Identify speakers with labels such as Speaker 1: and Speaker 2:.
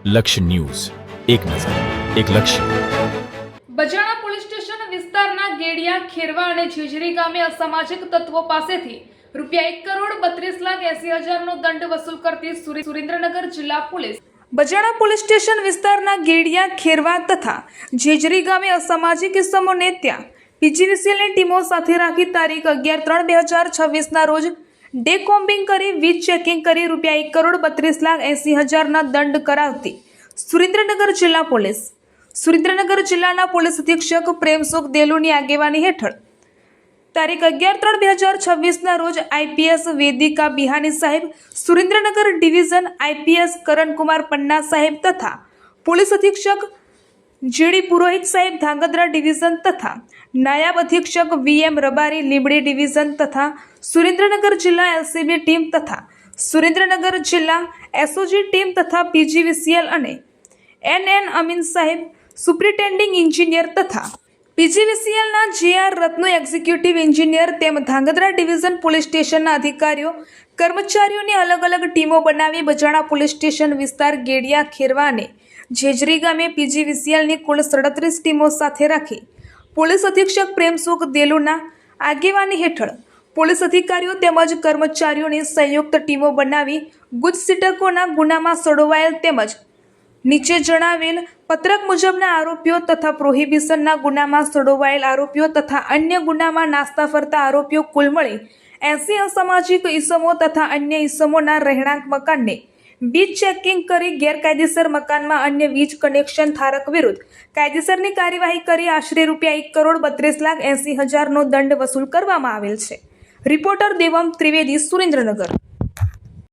Speaker 1: લક્ષ્ય ન્યૂઝ, એક નજર, એક લક્ષ્ય.
Speaker 2: બજાણા પોલીસ સ્ટેશન વિસ્તારના ગેડિયા, ખેરવા અને ઝીઝરી ગામે અસામાજિક તત્વો પાસેથી ₹1,32,80,000નો દંડ વસૂલ કરતી સુરેન્દ્રનગર જિલ્લા પોલીસ. બજાણા પોલીસ સ્ટેશન વિસ્તારના ગેડિયા, ખેરવા તથા ઝીઝરી ગામે અસામાજિક ઇસમોને ત્યાં પીજીવીસીએલની ટીમો સાથે રાખી તારીખ 11/3/2026ના રોજ ડે કોમ્બિંગ કરી વીજ ચેકિંગ કરી ₹1,32,80,000ના દંડ કરાવતી સુરેન્દ્રનગર જિલ્લા પોલીસ. સુરેન્દ્રનગર જિલ્લાના પોલીસ અધિક્ષક પ્રેમસુખ દેલુની આગેવાની હેઠળ તારીખ 11/3/2026ના રોજ આઈપીએસ વેદિકા બિહાની સાહેબ સુરેન્દ્રનગર ડિવિઝન, આઈપીએસ કરણકુમાર પન્ના સાહેબ તથા પોલીસ અધિક્ષક જીડી પુરોહિત સાહેબ ધાંગધ્રા ડિવિઝન તથા નાયબ અધિક્ષક વીએમ રબારી લીંબડી ડિવિઝન તથા સુરેન્દ્રનગર જિલ્લા એલસીબી ટીમ તથા સુરેન્દ્રનગર જિલ્લા એસઓજી ટીમ તથા પીજીવીસીએલ અને એનએન અમીન સાહેબ સુપ્રિન્ટેન્ડિંગ એન્જિનિયર તથા પીજીવીસીએલના જેઆર રત્નો એક્ઝિક્યુટિવ એન્જિનિયર તેમ ધાંગધ્રા ડિવિઝન પોલીસ સ્ટેશનના અધિકારીઓ કર્મચારીઓની અલગ અલગ ટીમો બનાવી બજાણા પોલીસ સ્ટેશન વિસ્તાર ગેડિયા, ખેરવા અને ઝેજરી ગામે પીજીવીસીએલની કુલ 37 ટીમો સાથે રાખી પોલીસ અધિક્ષક પ્રેમસુખ દેલુના આગેવાની હેઠળ પોલીસ અધિકારીઓ તેમજ કર્મચારીઓની સંયુક્ત ટીમો બનાવી ગુજસિટકોના ગુનામાં સંડોવાયેલ તેમજ નીચે જણાવેલ પત્રક મુજબના આરોપીઓ તથા પ્રોહિબિશનના ગુનામાં સંડોવાયેલ આરોપીઓ તથા અન્ય ગુનામાં નાસ્તા ફરતા આરોપીઓ કુલ મળી 80 અસામાજિક ઇસમો તથા અન્ય ઇસમોના રહેણાંક મકાનને વીજ ચેકિંગ કરી ગેરકાયદેસર મકાનમાં અન્ય વીજ કનેક્શન ધારક વિરુદ્ધ કાયદેસરની કાર્યવાહી કરી આશરે ₹1,32,80,000નો દંડ વસૂલ કરવામાં આવેલ છે. રિપોર્ટર દેવમ ત્રિવેદી, સુરેન્દ્રનગર.